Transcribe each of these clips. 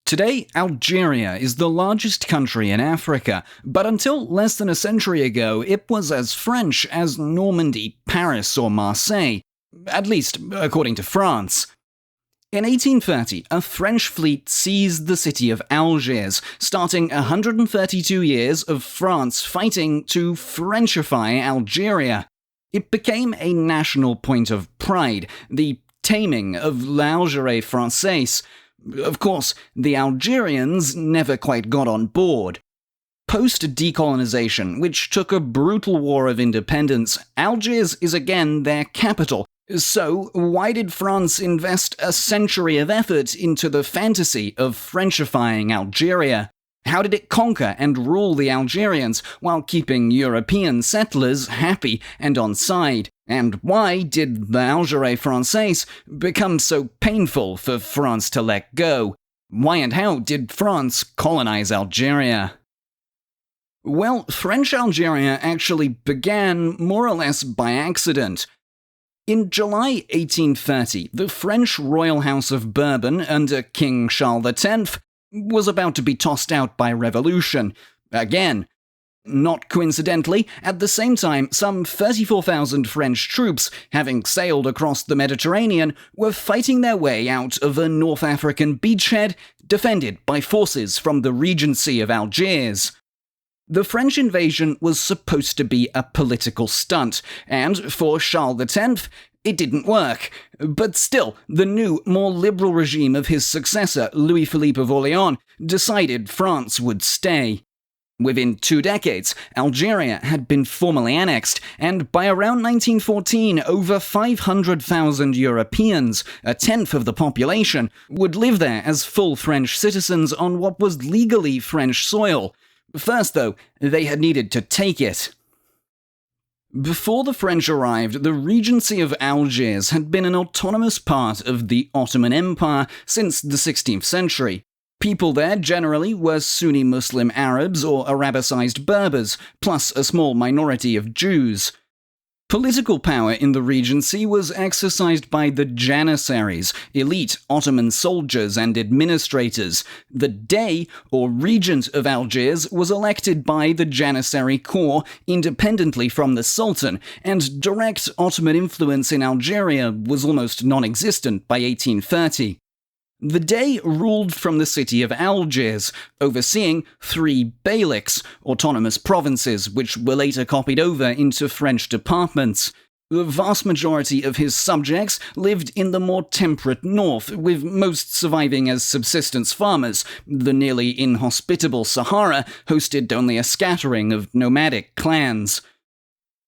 Today, Algeria is the largest country in Africa, but until less than a century ago, it was as French as Normandy, Paris, or Marseille, at least according to France. In 1830, a French fleet seized the city of Algiers, starting 132 years of France fighting to Frenchify Algeria. It became a national point of pride, the taming of l'Algérie française. Of course, the Algerians never quite got on board. Post-decolonization, which took a brutal war of independence, Algiers is again their capital. So, why did France invest a century of effort into the fantasy of Frenchifying Algeria? How did it conquer and rule the Algerians while keeping European settlers happy and on side? And why did the Algérie française become so painful for France to let go? Why and how did France colonize Algeria? Well, French Algeria actually began more or less by accident. In July 1830, the French royal house of Bourbon under King Charles X was about to be tossed out by revolution. Again. Not coincidentally, at the same time, some 34,000 French troops, having sailed across the Mediterranean, were fighting their way out of a North African beachhead defended by forces from the Regency of Algiers. The French invasion was supposed to be a political stunt, and for Charles X, it didn't work. But still, the new, more liberal regime of his successor, Louis-Philippe of Orléans, decided France would stay. Within 2 decades, Algeria had been formally annexed, and by around 1914, over 500,000 Europeans, a tenth of the population, would live there as full French citizens on what was legally French soil. First, though, they had needed to take it. Before the French arrived, the Regency of Algiers had been an autonomous part of the Ottoman Empire since the 16th century. People there generally were Sunni Muslim Arabs or Arabicized Berbers, plus a small minority of Jews. Political power in the Regency was exercised by the Janissaries, elite Ottoman soldiers and administrators. The Dey, or regent of Algiers, was elected by the Janissary Corps independently from the Sultan, and direct Ottoman influence in Algeria was almost non-existent by 1830. The Dey ruled from the city of Algiers, overseeing 3 beyliks, autonomous provinces, which were later copied over into French departments. The vast majority of his subjects lived in the more temperate north, with most surviving as subsistence farmers. The nearly inhospitable Sahara hosted only a scattering of nomadic clans.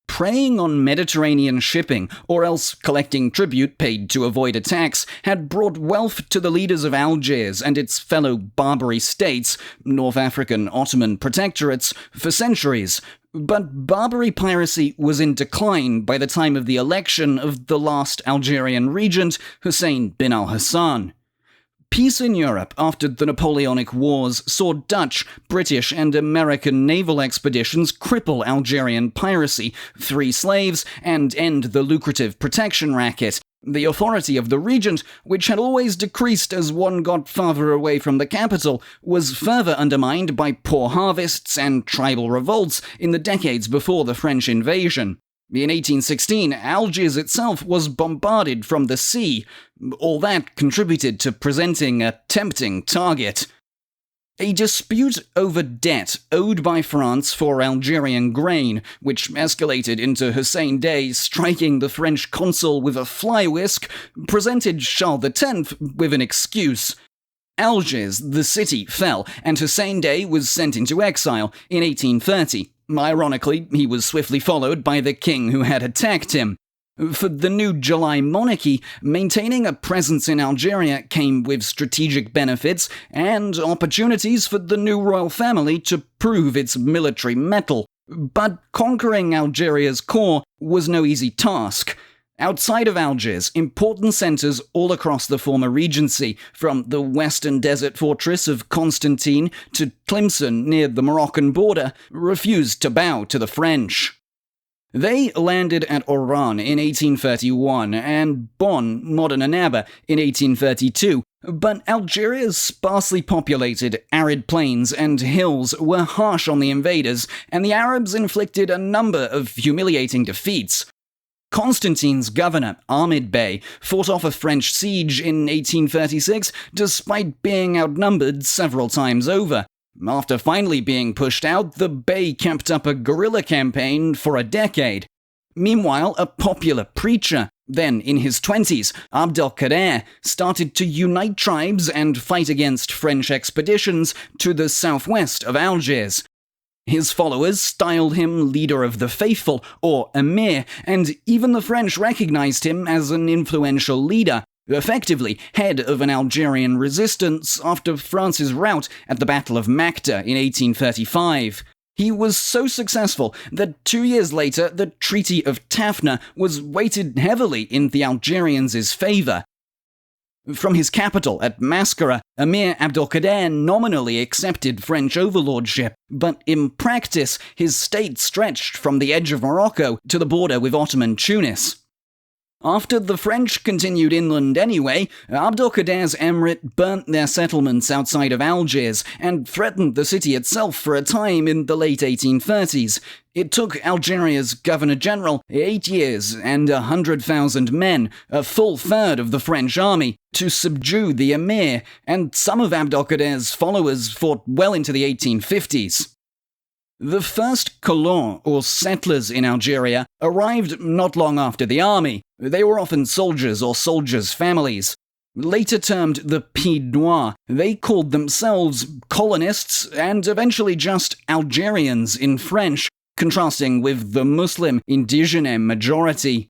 Preying on Mediterranean shipping, or else collecting tribute paid to avoid attacks, had brought wealth to the leaders of Algiers and its fellow Barbary states, North African Ottoman protectorates, for centuries. But Barbary piracy was in decline by the time of the election of the last Algerian regent, Hussein bin al-Hassan. Peace in Europe after the Napoleonic Wars saw Dutch, British, and American naval expeditions cripple Algerian piracy, free slaves, and end the lucrative protection racket. The authority of the regent, which had always decreased as one got farther away from the capital, was further undermined by poor harvests and tribal revolts in the decades before the French invasion. In 1816, Algiers itself was bombarded from the sea. All that contributed to presenting a tempting target. A dispute over debt owed by France for Algerian grain, which escalated into Hussein Dey striking the French consul with a fly whisk, presented Charles X with an excuse. Algiers, the city, fell, and Hussein Dey was sent into exile in 1830. Ironically, he was swiftly followed by the king who had attacked him. For the new July monarchy, maintaining a presence in Algeria came with strategic benefits and opportunities for the new royal family to prove its military mettle. But conquering Algeria's core was no easy task. Outside of Algiers, important centres all across the former Regency, from the western desert fortress of Constantine to Tlemcen near the Moroccan border, refused to bow to the French. They landed at Oran in 1831 and Bône, modern Annaba, in 1832, But Algeria's sparsely populated, arid plains and hills were harsh on the invaders, and the Arabs inflicted a number of humiliating defeats. Constantine's governor, Ahmed Bey, fought off a French siege in 1836 despite being outnumbered several times over. After finally being pushed out, the Bey kept up a guerrilla campaign for a decade. Meanwhile, a popular preacher, then in his 20s, Abdelkader, started to unite tribes and fight against French expeditions to the southwest of Algiers. His followers styled him leader of the faithful, or emir, and even the French recognized him as an influential leader, effectively head of an Algerian resistance after France's rout at the Battle of Macta in 1835. He was so successful that 2 years later the Treaty of Tafna was weighted heavily in the Algerians' favor. From his capital at Mascara, Emir Abdelkader nominally accepted French overlordship, but in practice his state stretched from the edge of Morocco to the border with Ottoman Tunis. After the French continued inland anyway, Abdelkader's emirate burnt their settlements outside of Algiers and threatened the city itself for a time in the late 1830s. It took Algeria's Governor-General 8 years and 100,000 men, a full third of the French army, to subdue the emir, and some of Abdelkader's followers fought well into the 1850s. The first colons, or settlers in Algeria, arrived not long after the army. They were often soldiers or soldiers' families. Later termed the Pieds Noirs, they called themselves colonists and eventually just Algerians in French, contrasting with the Muslim indigene majority.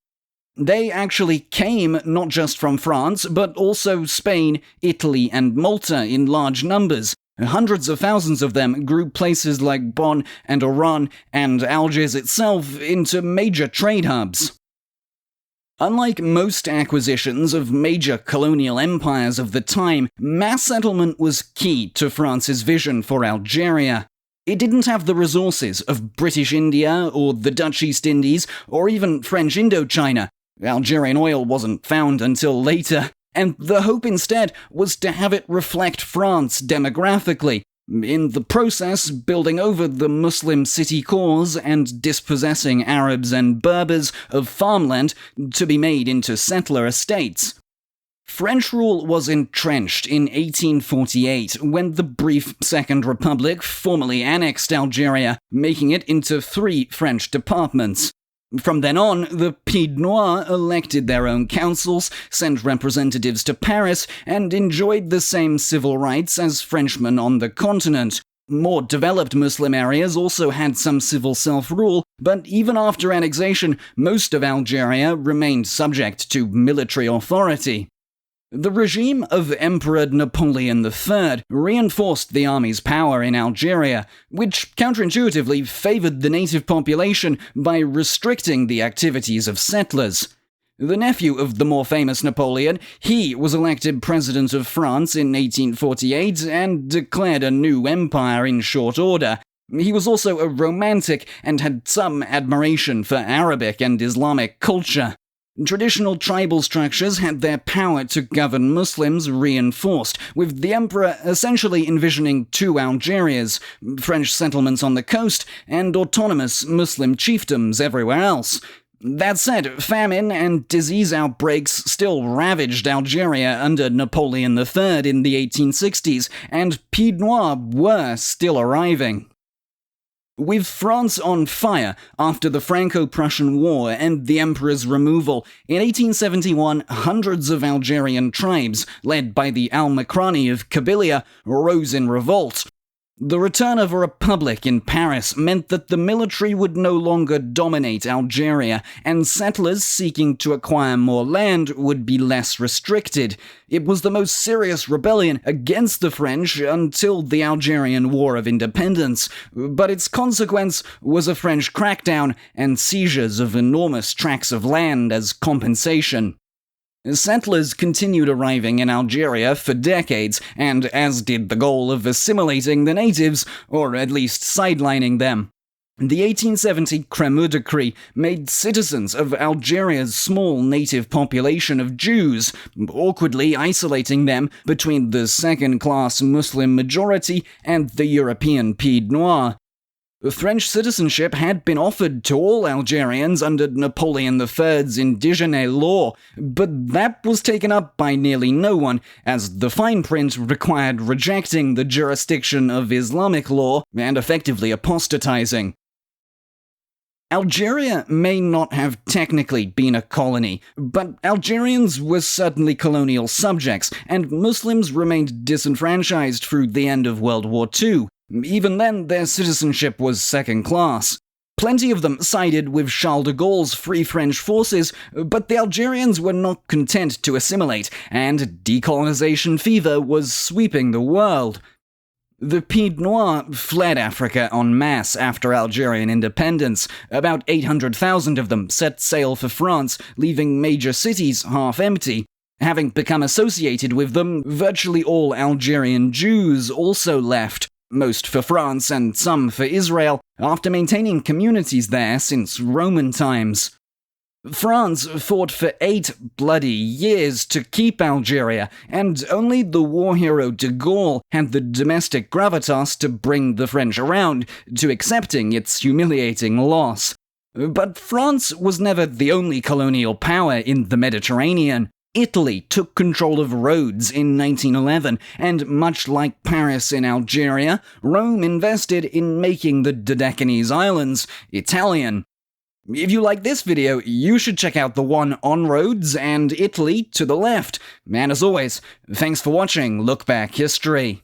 They actually came not just from France, but also Spain, Italy, and Malta in large numbers. Hundreds of thousands of them grew places like Bône and Oran and Algiers itself into major trade hubs. Unlike most acquisitions of major colonial empires of the time, mass settlement was key to France's vision for Algeria. It didn't have the resources of British India or the Dutch East Indies or even French Indochina. Algerian oil wasn't found until later. And the hope instead was to have it reflect France demographically, in the process building over the Muslim city cores and dispossessing Arabs and Berbers of farmland to be made into settler estates. French rule was entrenched in 1848 when the brief Second Republic formally annexed Algeria, making it into 3 French departments. From then on, the Pieds Noirs elected their own councils, sent representatives to Paris, and enjoyed the same civil rights as Frenchmen on the continent. More developed Muslim areas also had some civil self-rule, but even after annexation, most of Algeria remained subject to military authority. The regime of Emperor Napoleon III reinforced the army's power in Algeria, which counterintuitively favored the native population by restricting the activities of settlers. The nephew of the more famous Napoleon, he was elected president of France in 1848 and declared a new empire in short order. He was also a romantic and had some admiration for Arabic and Islamic culture. Traditional tribal structures had their power to govern Muslims reinforced, with the emperor essentially envisioning 2 Algerias, French settlements on the coast and autonomous Muslim chiefdoms everywhere else. That said, famine and disease outbreaks still ravaged Algeria under Napoleon III in the 1860s, and Pieds Noirs were still arriving. With France on fire after the Franco-Prussian War and the emperor's removal, in 1871 hundreds of Algerian tribes, led by the Al-Makrani of Kabylia, rose in revolt. The return of a republic in Paris meant that the military would no longer dominate Algeria, and settlers seeking to acquire more land would be less restricted. It was the most serious rebellion against the French until the Algerian War of Independence, but its consequence was a French crackdown and seizures of enormous tracts of land as compensation. Settlers continued arriving in Algeria for decades, and as did the goal of assimilating the natives, or at least sidelining them. The 1870 Crémeux Decree made citizens of Algeria's small native population of Jews, awkwardly isolating them between the second-class Muslim majority and the European Pied Noir. French citizenship had been offered to all Algerians under Napoleon III's indigenous law, but that was taken up by nearly no one, as the fine print required rejecting the jurisdiction of Islamic law and effectively apostatizing. Algeria may not have technically been a colony, but Algerians were certainly colonial subjects, and Muslims remained disenfranchised through the end of World War II. Even then, their citizenship was second class. Plenty of them sided with Charles de Gaulle's Free French forces, but the Algerians were not content to assimilate, and decolonization fever was sweeping the world. The Pied Noir fled Africa en masse after Algerian independence. About 800,000 of them set sail for France, leaving major cities half empty. Having become associated with them, virtually all Algerian Jews also left, most for France and some for Israel, after maintaining communities there since Roman times. France fought for 8 bloody years to keep Algeria, and only the war hero de Gaulle had the domestic gravitas to bring the French around to accepting its humiliating loss. But France was never the only colonial power in the Mediterranean. Italy took control of Rhodes in 1911, and much like Paris in Algeria, Rome invested in making the Dodecanese Islands Italian. If you like this video, you should check out the one on Rhodes and Italy to the left. And as always, thanks for watching Look Back History.